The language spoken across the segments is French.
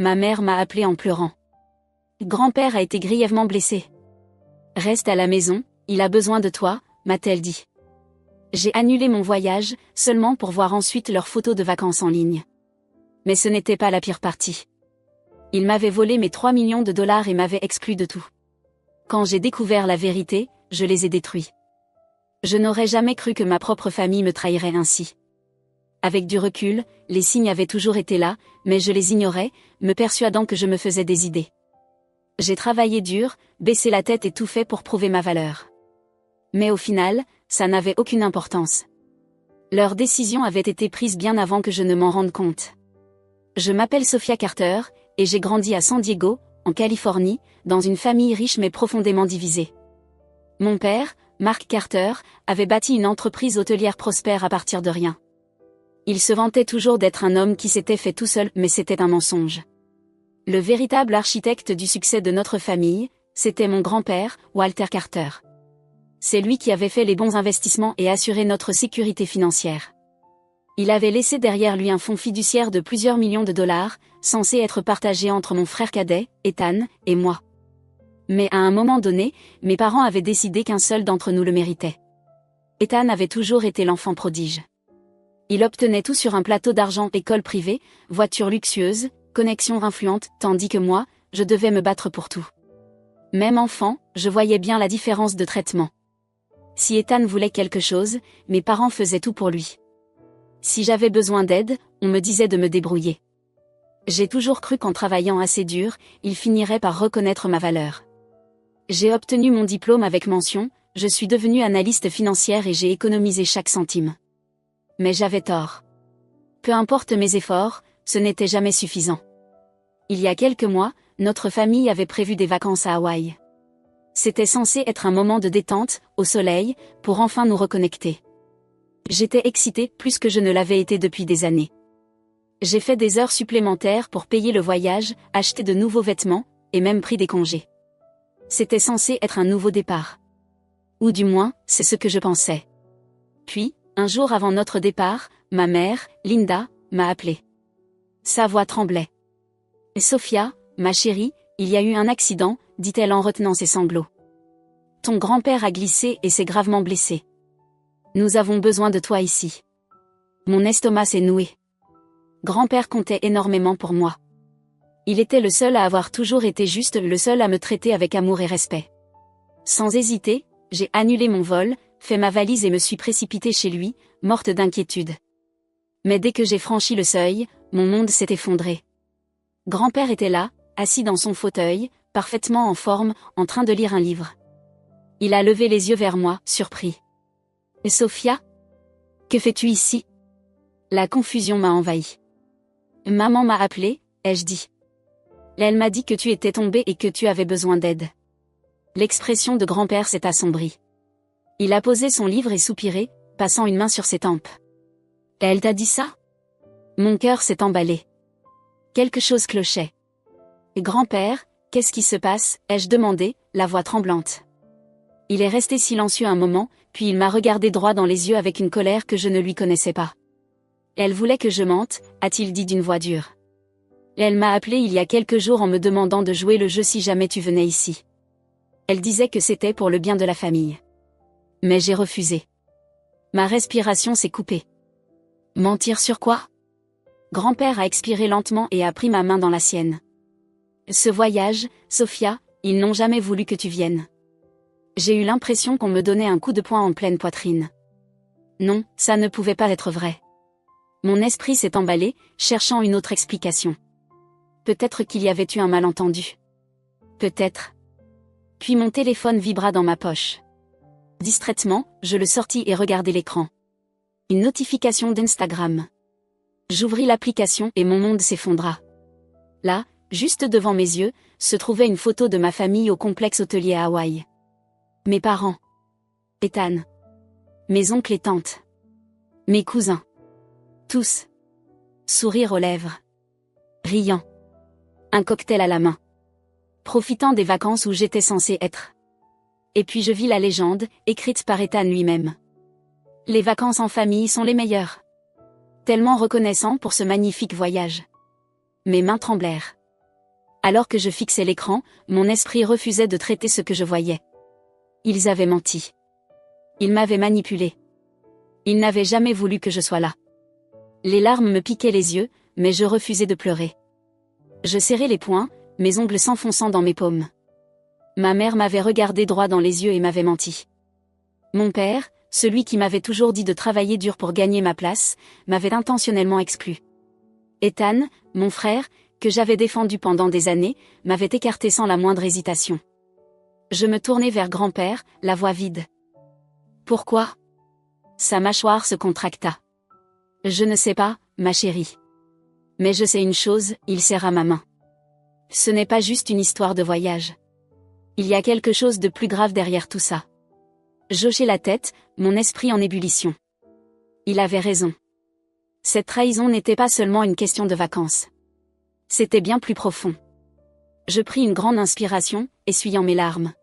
Ma mère m'a appelé en pleurant. Grand-père a été grièvement blessé. Reste à la maison, il a besoin de toi, m'a-t-elle dit. J'ai annulé mon voyage, seulement pour voir ensuite leurs photos de vacances en ligne. Mais ce n'était pas la pire partie. Il m'avait volé mes 3 millions de dollars et m'avait exclu de tout. Quand j'ai découvert la vérité, je les ai détruits. Je n'aurais jamais cru que ma propre famille me trahirait ainsi. Avec du recul, les signes avaient toujours été là, mais je les ignorais, me persuadant que je me faisais des idées. J'ai travaillé dur, baissé la tête et tout fait pour prouver ma valeur. Mais au final, ça n'avait aucune importance. Leur décision avait été prise bien avant que je ne m'en rende compte. Je m'appelle Sophia Carter, et j'ai grandi à San Diego, en Californie, dans une famille riche mais profondément divisée. Mon père, Mark Carter, avait bâti une entreprise hôtelière prospère à partir de rien. Il se vantait toujours d'être un homme qui s'était fait tout seul, mais c'était un mensonge. Le véritable architecte du succès de notre famille, c'était mon grand-père, Walter Carter. C'est lui qui avait fait les bons investissements et assuré notre sécurité financière. Il avait laissé derrière lui un fonds fiduciaire de plusieurs millions de dollars, censé être partagé entre mon frère cadet, Ethan, et moi. Mais à un moment donné, mes parents avaient décidé qu'un seul d'entre nous le méritait. Ethan avait toujours été l'enfant prodige. Il obtenait tout sur un plateau d'argent, école privée, voiture luxueuse, connexions influentes, tandis que moi, je devais me battre pour tout. Même enfant, je voyais bien la différence de traitement. Si Ethan voulait quelque chose, mes parents faisaient tout pour lui. Si j'avais besoin d'aide, on me disait de me débrouiller. J'ai toujours cru qu'en travaillant assez dur, il finirait par reconnaître ma valeur. J'ai obtenu mon diplôme avec mention, je suis devenue analyste financière et j'ai économisé chaque centime. Mais j'avais tort. Peu importe mes efforts, ce n'était jamais suffisant. Il y a quelques mois, notre famille avait prévu des vacances à Hawaï. C'était censé être un moment de détente, au soleil, pour enfin nous reconnecter. J'étais excitée plus que je ne l'avais été depuis des années. J'ai fait des heures supplémentaires pour payer le voyage, acheter de nouveaux vêtements, et même pris des congés. C'était censé être un nouveau départ. Ou du moins, c'est ce que je pensais. Puis, un jour avant notre départ, ma mère, Linda, m'a appelée. Sa voix tremblait. « Sophia, ma chérie, il y a eu un accident, dit-elle en retenant ses sanglots. Ton grand-père a glissé et s'est gravement blessé. Nous avons besoin de toi ici. Mon estomac s'est noué. Grand-père comptait énormément pour moi. Il était le seul à avoir toujours été juste, le seul à me traiter avec amour et respect. Sans hésiter, j'ai annulé mon vol, fait ma valise et me suis précipitée chez lui, morte d'inquiétude. Mais dès que j'ai franchi le seuil, mon monde s'est effondré. Grand-père était là, assis dans son fauteuil, parfaitement en forme, en train de lire un livre. Il a levé les yeux vers moi, surpris. « Sophia ? Que fais-tu ici ?» La confusion m'a envahie. « Maman m'a appelée, ai-je dit. Elle m'a dit que tu étais tombée et que tu avais besoin d'aide. » L'expression de grand-père s'est assombrie. Il a posé son livre et soupiré, passant une main sur ses tempes. « Elle t'a dit ça ?» Mon cœur s'est emballé. Quelque chose clochait. « Grand-père, qu'est-ce qui se passe ?» ai-je demandé, la voix tremblante. Il est resté silencieux un moment, puis il m'a regardé droit dans les yeux avec une colère que je ne lui connaissais pas. « Elle voulait que je mente », a-t-il dit d'une voix dure. « Elle m'a appelé il y a quelques jours en me demandant de jouer le jeu si jamais tu venais ici. Elle disait que c'était pour le bien de la famille. Mais j'ai refusé. Ma respiration s'est coupée. Mentir sur quoi ? Grand-père a expiré lentement et a pris ma main dans la sienne. Ce voyage, Sophia, ils n'ont jamais voulu que tu viennes. J'ai eu l'impression qu'on me donnait un coup de poing en pleine poitrine. Non, ça ne pouvait pas être vrai. Mon esprit s'est emballé, cherchant une autre explication. Peut-être qu'il y avait eu un malentendu. Peut-être. Puis mon téléphone vibra dans ma poche. Distraitement, je le sortis et regardai l'écran. Une notification d'Instagram. J'ouvris l'application et mon monde s'effondra. Là, juste devant mes yeux, se trouvait une photo de ma famille au complexe hôtelier à Hawaï. Mes parents. Ethan. Mes oncles et tantes. Mes cousins. Tous. Sourire aux lèvres. Riant. Un cocktail à la main. Profitant des vacances où j'étais censé être. Et puis je vis la légende, écrite par Ethan lui-même. Les vacances en famille sont les meilleures. Tellement reconnaissant pour ce magnifique voyage. Mes mains tremblèrent. Alors que je fixais l'écran, mon esprit refusait de traiter ce que je voyais. Ils avaient menti. Ils m'avaient manipulé. Ils n'avaient jamais voulu que je sois là. Les larmes me piquaient les yeux, mais je refusais de pleurer. Je serrais les poings, mes ongles s'enfonçant dans mes paumes. Ma mère m'avait regardé droit dans les yeux et m'avait menti. Mon père, celui qui m'avait toujours dit de travailler dur pour gagner ma place, m'avait intentionnellement exclu. Ethan, mon frère, que j'avais défendu pendant des années, m'avait écarté sans la moindre hésitation. Je me tournai vers grand-père, la voix vide. Pourquoi ? Sa mâchoire se contracta. Je ne sais pas, ma chérie. Mais je sais une chose, il serra ma main. Ce n'est pas juste une histoire de voyage. Il y a quelque chose de plus grave derrière tout ça. J'hochai la tête, mon esprit en ébullition. Il avait raison. Cette trahison n'était pas seulement une question de vacances. C'était bien plus profond. Je pris une grande inspiration, essuyant mes larmes.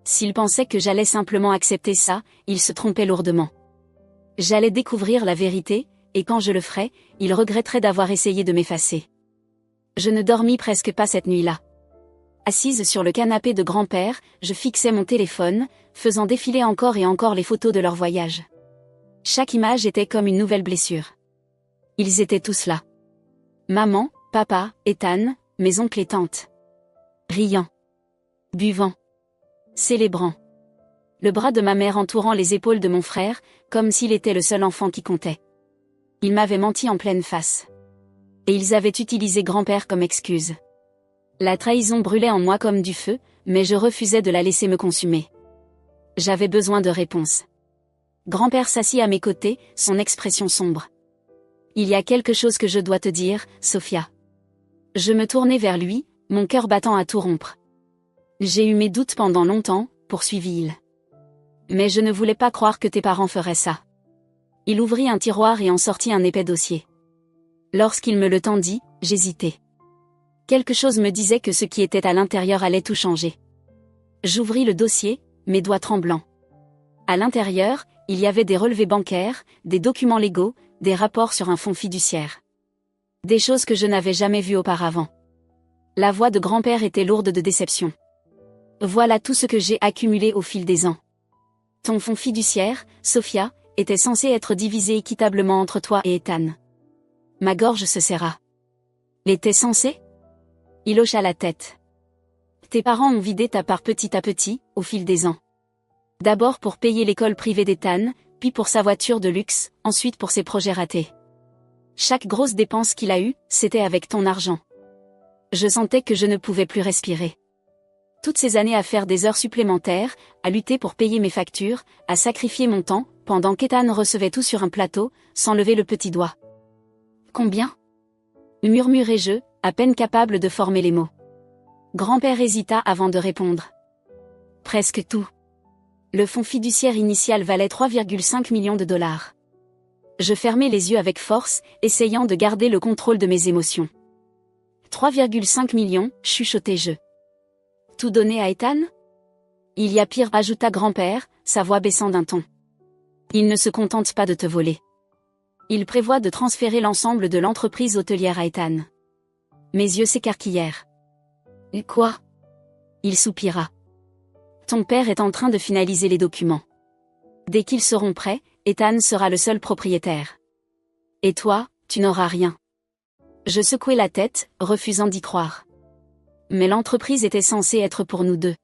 S'il pensait que j'allais simplement accepter ça, il se trompait lourdement. J'allais découvrir la vérité, et quand je le ferais, il regretterait d'avoir essayé de m'effacer. Je ne dormis presque pas cette nuit-là. Assise sur le canapé de grand-père, je fixais mon téléphone, faisant défiler encore et encore les photos de leur voyage. Chaque image était comme une nouvelle blessure. Ils étaient tous là. Maman, papa, Ethan, mes oncles et tantes. Riant. Buvant. Célébrant. Le bras de ma mère entourant les épaules de mon frère, comme s'il était le seul enfant qui comptait. Ils m'avaient menti en pleine face. Et ils avaient utilisé grand-père comme excuse. La trahison brûlait en moi comme du feu, mais je refusais de la laisser me consumer. J'avais besoin de réponses. Grand-père s'assit à mes côtés, son expression sombre. Il y a quelque chose que je dois te dire, Sophia. Je me tournai vers lui, mon cœur battant à tout rompre. J'ai eu mes doutes pendant longtemps, poursuivit-il. Mais je ne voulais pas croire que tes parents feraient ça. Il ouvrit un tiroir et en sortit un épais dossier. Lorsqu'il me le tendit, j'hésitai. Quelque chose me disait que ce qui était à l'intérieur allait tout changer. J'ouvris le dossier, mes doigts tremblants. À l'intérieur, il y avait des relevés bancaires, des documents légaux, des rapports sur un fonds fiduciaire. Des choses que je n'avais jamais vues auparavant. La voix de grand-père était lourde de déception. Voilà tout ce que j'ai accumulé au fil des ans. Ton fonds fiduciaire, Sophia, était censé être divisé équitablement entre toi et Ethan. Ma gorge se serra. L'était censé ? Il hocha la tête. Tes parents ont vidé ta part petit à petit, au fil des ans. D'abord pour payer l'école privée d'Ethan, puis pour sa voiture de luxe, ensuite pour ses projets ratés. Chaque grosse dépense qu'il a eue, c'était avec ton argent. Je sentais que je ne pouvais plus respirer. Toutes ces années à faire des heures supplémentaires, à lutter pour payer mes factures, à sacrifier mon temps, pendant qu'Ethan recevait tout sur un plateau, sans lever le petit doigt. Combien ? Murmurai-je, à peine capable de former les mots. Grand-père hésita avant de répondre. Presque tout. Le fonds fiduciaire initial valait 3,5 millions de dollars. Je fermai les yeux avec force, essayant de garder le contrôle de mes émotions. 3,5 millions, chuchotai-je. Tout donné à Ethan ? Il y a pire, ajouta grand-père, sa voix baissant d'un ton. Il ne se contente pas de te voler. Il prévoit de transférer l'ensemble de l'entreprise hôtelière à Ethan. Mes yeux s'écarquillèrent. Quoi ? Il soupira. Ton père est en train de finaliser les documents. Dès qu'ils seront prêts, Ethan sera le seul propriétaire. Et toi, tu n'auras rien. Je secouai la tête, refusant d'y croire. Mais l'entreprise était censée être pour nous deux.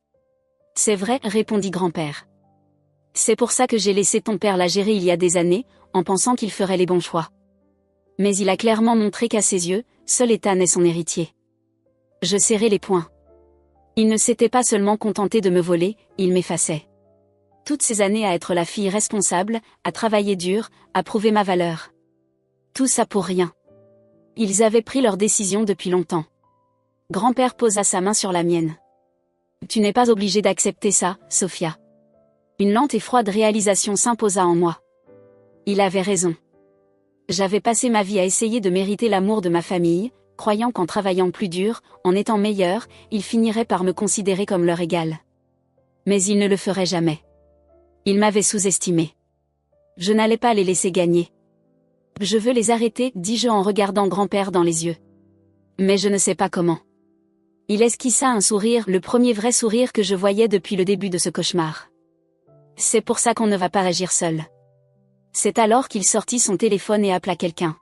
C'est vrai, répondit grand-père. C'est pour ça que j'ai laissé ton père la gérer il y a des années, en pensant qu'il ferait les bons choix. Mais il a clairement montré qu'à ses yeux, seul Ethan est son héritier. Je serrai les poings. Il ne s'était pas seulement contenté de me voler, il m'effaçait. Toutes ces années à être la fille responsable, à travailler dur, à prouver ma valeur. Tout ça pour rien. Ils avaient pris leur décision depuis longtemps. Grand-père posa sa main sur la mienne. Tu n'es pas obligée d'accepter ça, Sophia. Une lente et froide réalisation s'imposa en moi. Il avait raison. J'avais passé ma vie à essayer de mériter l'amour de ma famille, croyant qu'en travaillant plus dur, en étant meilleur, ils finiraient par me considérer comme leur égal. Mais ils ne le feraient jamais. Ils m'avaient sous-estimé. Je n'allais pas les laisser gagner. Je veux les arrêter, dis-je en regardant grand-père dans les yeux. Mais je ne sais pas comment. Il esquissa un sourire, le premier vrai sourire que je voyais depuis le début de ce cauchemar. C'est pour ça qu'on ne va pas agir seul. C'est alors qu'il sortit son téléphone et appela quelqu'un.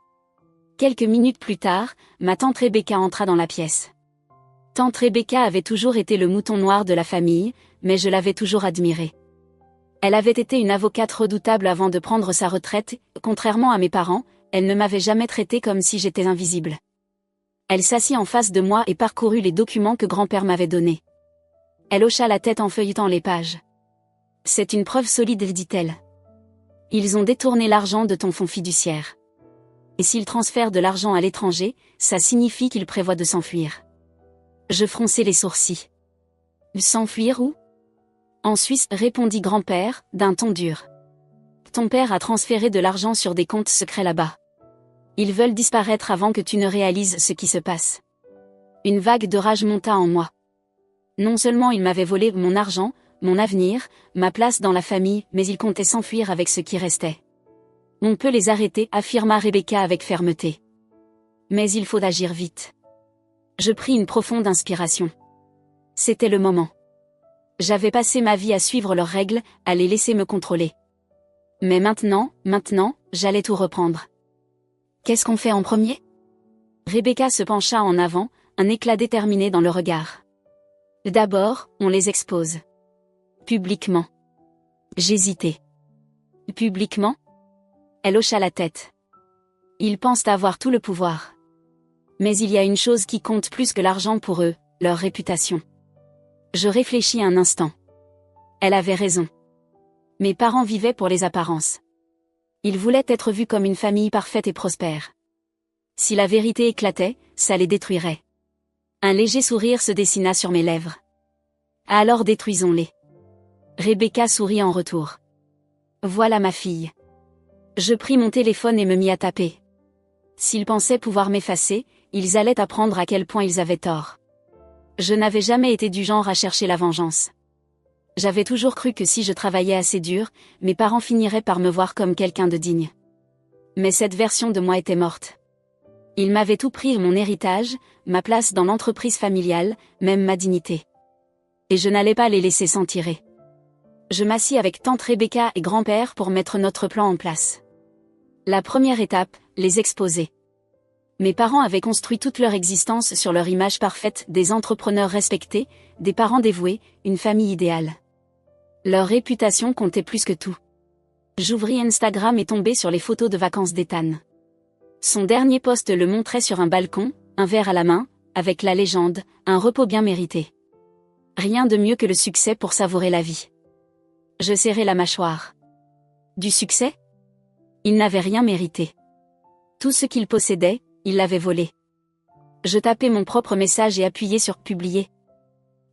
Quelques minutes plus tard, ma tante Rebecca entra dans la pièce. Tante Rebecca avait toujours été le mouton noir de la famille, mais je l'avais toujours admirée. Elle avait été une avocate redoutable avant de prendre sa retraite, contrairement à mes parents, elle ne m'avait jamais traité comme si j'étais invisible. Elle s'assit en face de moi et parcourut les documents que grand-père m'avait donnés. Elle hocha la tête en feuilletant les pages. C'est une preuve solide, dit-elle. Ils ont détourné l'argent de ton fonds fiduciaire. Et s'ils transfèrent de l'argent à l'étranger, ça signifie qu'ils prévoient de s'enfuir. Je fronçai les sourcils. S'enfuir où? En Suisse, répondit grand-père, d'un ton dur. Ton père a transféré de l'argent sur des comptes secrets là-bas. Ils veulent disparaître avant que tu ne réalises ce qui se passe. Une vague de rage monta en moi. Non seulement il m'avait volé mon argent, mon avenir, ma place dans la famille, mais il comptait s'enfuir avec ce qui restait. On peut les arrêter, affirma Rebecca avec fermeté. Mais il faut agir vite. Je pris une profonde inspiration. C'était le moment. J'avais passé ma vie à suivre leurs règles, à les laisser me contrôler. Mais maintenant, j'allais tout reprendre. Qu'est-ce qu'on fait en premier? Rebecca se pencha en avant, un éclat déterminé dans le regard. D'abord, on les expose. Publiquement. J'hésitais. Publiquement? Elle hocha la tête. Ils pensent avoir tout le pouvoir. Mais il y a une chose qui compte plus que l'argent pour eux, leur réputation. Je réfléchis un instant. Elle avait raison. Mes parents vivaient pour les apparences. Ils voulaient être vus comme une famille parfaite et prospère. Si la vérité éclatait, ça les détruirait. Un léger sourire se dessina sur mes lèvres. Alors détruisons-les. Rebecca sourit en retour. Voilà ma fille. Je pris mon téléphone et me mis à taper. S'ils pensaient pouvoir m'effacer, ils allaient apprendre à quel point ils avaient tort. Je n'avais jamais été du genre à chercher la vengeance. J'avais toujours cru que si je travaillais assez dur, mes parents finiraient par me voir comme quelqu'un de digne. Mais cette version de moi était morte. Ils m'avaient tout pris, mon héritage, ma place dans l'entreprise familiale, même ma dignité. Et je n'allais pas les laisser s'en tirer. Je m'assis avec tante Rebecca et grand-père pour mettre notre plan en place. La première étape, les exposer. Mes parents avaient construit toute leur existence sur leur image parfaite des entrepreneurs respectés, des parents dévoués, une famille idéale. Leur réputation comptait plus que tout. J'ouvris Instagram et tombai sur les photos de vacances d'Ethan. Son dernier post le montrait sur un balcon, un verre à la main, avec la légende, un repos bien mérité. Rien de mieux que le succès pour savourer la vie. Je serrai la mâchoire. Du succès? Il n'avait rien mérité. Tout ce qu'il possédait, il l'avait volé. Je tapais mon propre message et appuyais sur publier.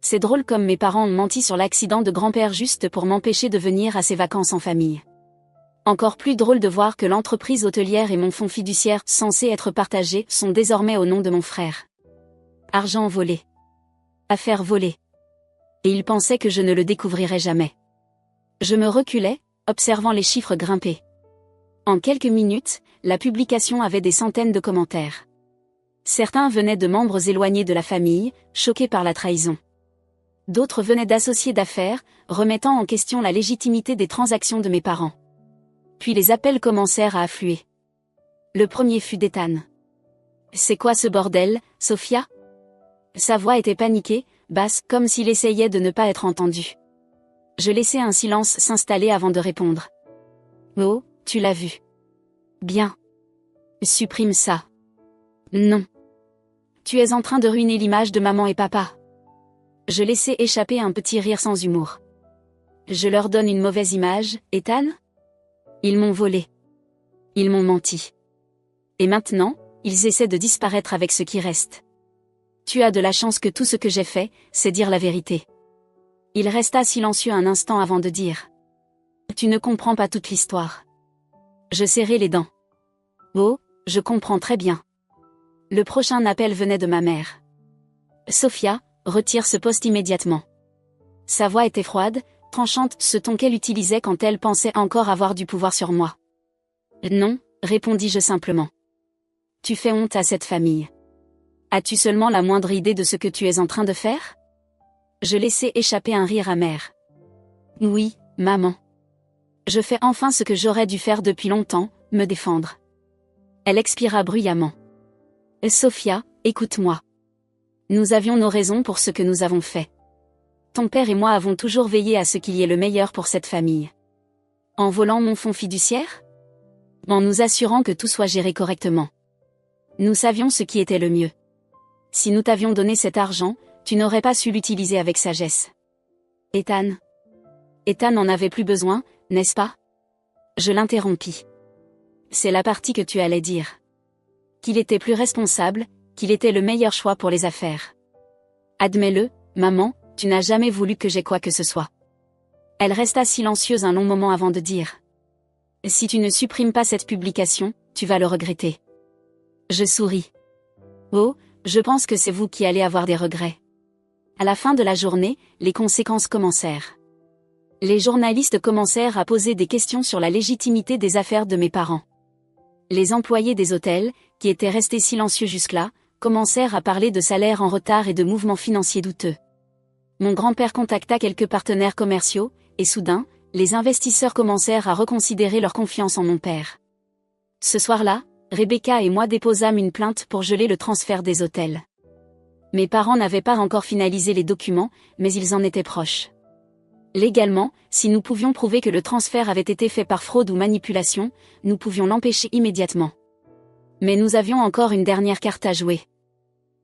C'est drôle comme mes parents ont menti sur l'accident de grand-père juste pour m'empêcher de venir à ses vacances en famille. Encore plus drôle de voir que l'entreprise hôtelière et mon fonds fiduciaire, censés être partagés, sont désormais au nom de mon frère. Argent volé. Affaires volées. Et il pensait que je ne le découvrirais jamais. Je me reculais, observant les chiffres grimper. En quelques minutes, la publication avait des centaines de commentaires. Certains venaient de membres éloignés de la famille, choqués par la trahison. D'autres venaient d'associés d'affaires, remettant en question la légitimité des transactions de mes parents. Puis les appels commencèrent à affluer. Le premier fut d'Ethan. C'est quoi ce bordel, Sophia? Sa voix était paniquée, basse, comme s'il essayait de ne pas être entendu. Je laissai un silence s'installer avant de répondre. Oh, tu l'as vu. Bien. Supprime ça. Non. Tu es en train de ruiner l'image de maman et papa. Je laissai échapper un petit rire sans humour. Je leur donne une mauvaise image, Ethan? Ils m'ont volé. Ils m'ont menti. Et maintenant, ils essaient de disparaître avec ce qui reste. Tu as de la chance que tout ce que j'ai fait, c'est dire la vérité. Il resta silencieux un instant avant de dire. Tu ne comprends pas toute l'histoire. Je serrai les dents. Oh, je comprends très bien. Le prochain appel venait de ma mère. Sophia, retire ce post immédiatement. Sa voix était froide, tranchante, ce ton qu'elle utilisait quand elle pensait encore avoir du pouvoir sur moi. Non, répondis-je simplement. Tu fais honte à cette famille. As-tu seulement la moindre idée de ce que tu es en train de faire? Je laissai échapper un rire amer. Oui, maman. Je fais enfin ce que j'aurais dû faire depuis longtemps, me défendre. Elle expira bruyamment. Sophia, écoute-moi. Nous avions nos raisons pour ce que nous avons fait. Ton père et moi avons toujours veillé à ce qu'il y ait le meilleur pour cette famille. En volant mon fonds fiduciaire? En nous assurant que tout soit géré correctement. Nous savions ce qui était le mieux. Si nous t'avions donné cet argent, tu n'aurais pas su l'utiliser avec sagesse. Ethan en avait plus besoin, n'est-ce pas? Je l'interrompis. C'est la partie que tu allais dire. Qu'il était plus responsable, qu'il était le meilleur choix pour les affaires. Admets-le, maman, tu n'as jamais voulu que j'aie quoi que ce soit. Elle resta silencieuse un long moment avant de dire. Si tu ne supprimes pas cette publication, tu vas le regretter. Je souris. Oh, je pense que c'est vous qui allez avoir des regrets. À la fin de la journée, les conséquences commencèrent. Les journalistes commencèrent à poser des questions sur la légitimité des affaires de mes parents. Les employés des hôtels, qui étaient restés silencieux jusque-là, commencèrent à parler de salaires en retard et de mouvements financiers douteux. Mon grand-père contacta quelques partenaires commerciaux, et soudain, les investisseurs commencèrent à reconsidérer leur confiance en mon père. Ce soir-là, Rebecca et moi déposâmes une plainte pour geler le transfert des hôtels. Mes parents n'avaient pas encore finalisé les documents, mais ils en étaient proches. Légalement, si nous pouvions prouver que le transfert avait été fait par fraude ou manipulation, nous pouvions l'empêcher immédiatement. Mais nous avions encore une dernière carte à jouer.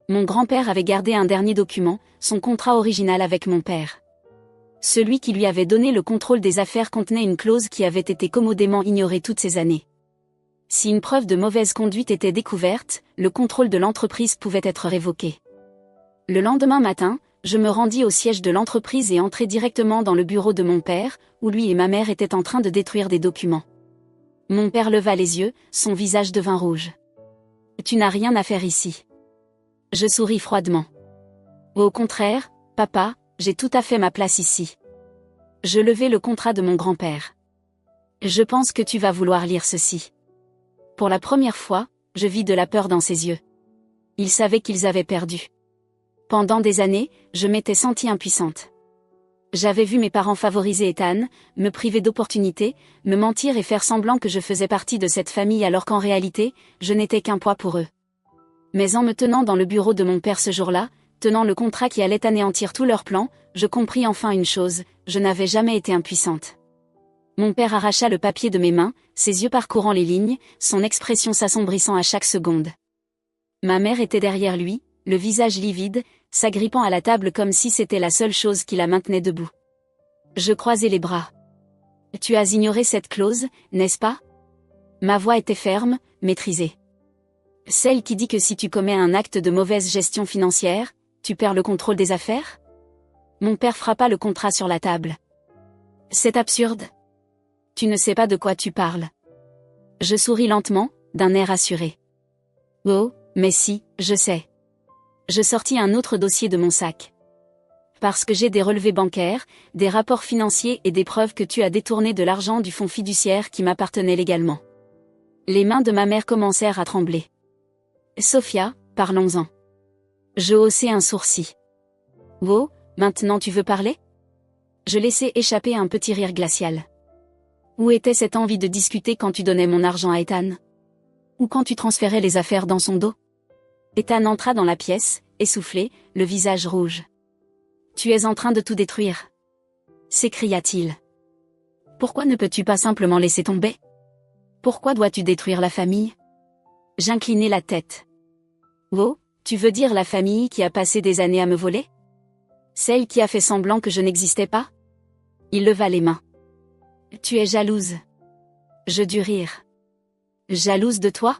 Mon grand-père avait gardé un dernier document, son contrat original avec mon père. Celui qui lui avait donné le contrôle des affaires contenait une clause qui avait été commodément ignorée toutes ces années. Si une preuve de mauvaise conduite était découverte, le contrôle de l'entreprise pouvait être révoqué. Le lendemain matin, je me rendis au siège de l'entreprise et entrai directement dans le bureau de mon père, où lui et ma mère étaient en train de détruire des documents. Mon père leva les yeux, son visage devint rouge. « Tu n'as rien à faire ici. » Je souris froidement. « Au contraire, papa, j'ai tout à fait ma place ici. » Je levai le contrat de mon grand-père. « Je pense que tu vas vouloir lire ceci. » Pour la première fois, je vis de la peur dans ses yeux. Il savait qu'ils avaient perdu. Pendant des années, je m'étais sentie impuissante. J'avais vu mes parents favoriser Ethan, me priver d'opportunités, me mentir et faire semblant que je faisais partie de cette famille alors qu'en réalité, je n'étais qu'un poids pour eux. Mais en me tenant dans le bureau de mon père ce jour-là, tenant le contrat qui allait anéantir tous leurs plans, je compris enfin une chose, je n'avais jamais été impuissante. Mon père arracha le papier de mes mains, ses yeux parcourant les lignes, son expression s'assombrissant à chaque seconde. Ma mère était derrière lui, le visage livide, s'agrippant à la table comme si c'était la seule chose qui la maintenait debout. Je croisai les bras. « Tu as ignoré cette clause, n'est-ce pas ?» Ma voix était ferme, maîtrisée. « Celle qui dit que si tu commets un acte de mauvaise gestion financière, tu perds le contrôle des affaires ?» Mon père frappa le contrat sur la table. « C'est absurde. Tu ne sais pas de quoi tu parles. » Je souris lentement, d'un air assuré. « Oh, mais si, je sais. » Je sortis un autre dossier de mon sac. Parce que j'ai des relevés bancaires, des rapports financiers et des preuves que tu as détourné de l'argent du fonds fiduciaire qui m'appartenait légalement. Les mains de ma mère commencèrent à trembler. Sophia, parlons-en. Je haussai un sourcil. Oh, maintenant tu veux parler? Je laissai échapper un petit rire glacial. Où était cette envie de discuter quand tu donnais mon argent à Ethan? Ou quand tu transférais les affaires dans son dos? Ethan entra dans la pièce, essoufflé, le visage rouge. « Tu es en train de tout détruire » s'écria-t-il. « Pourquoi ne peux-tu pas simplement laisser tomber? Pourquoi dois-tu détruire la famille ?» J'inclinai la tête. « Oh, tu veux dire la famille qui a passé des années à me voler? Celle qui a fait semblant que je n'existais pas ?» Il leva les mains. « Tu es jalouse. » Je dus rire. « Jalouse de toi?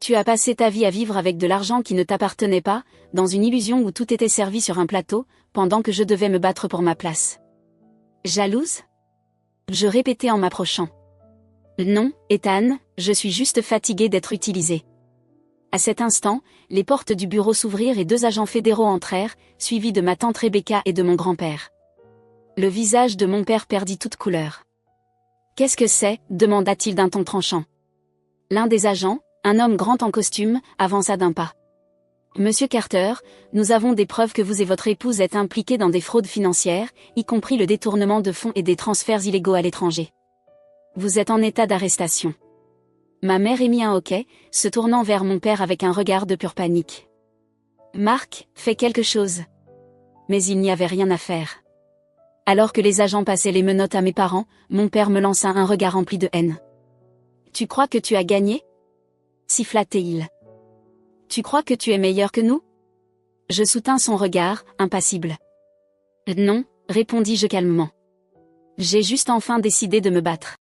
Tu as passé ta vie à vivre avec de l'argent qui ne t'appartenait pas, dans une illusion où tout était servi sur un plateau, pendant que je devais me battre pour ma place. Jalouse? Je répétai en m'approchant. Non, Ethan, je suis juste fatiguée d'être utilisée. À cet instant, les portes du bureau s'ouvrirent et 2 agents fédéraux entrèrent, suivis de ma tante Rebecca et de mon grand-père. Le visage de mon père perdit toute couleur. « Qu'est-ce que c'est ?» demanda-t-il d'un ton tranchant. L'un des agents, un homme grand en costume, avança d'un pas. Monsieur Carter, nous avons des preuves que vous et votre épouse êtes impliqués dans des fraudes financières, y compris le détournement de fonds et des transferts illégaux à l'étranger. Vous êtes en état d'arrestation. Ma mère émit un hoquet, se tournant vers mon père avec un regard de pure panique. Marc, fais quelque chose. Mais il n'y avait rien à faire. Alors que les agents passaient les menottes à mes parents, mon père me lança un regard rempli de haine. Tu crois que tu as gagné? Siffla-t-il. Tu crois que tu es meilleur que nous? Je soutins son regard, impassible. Non, répondis-je calmement. J'ai juste enfin décidé de me battre.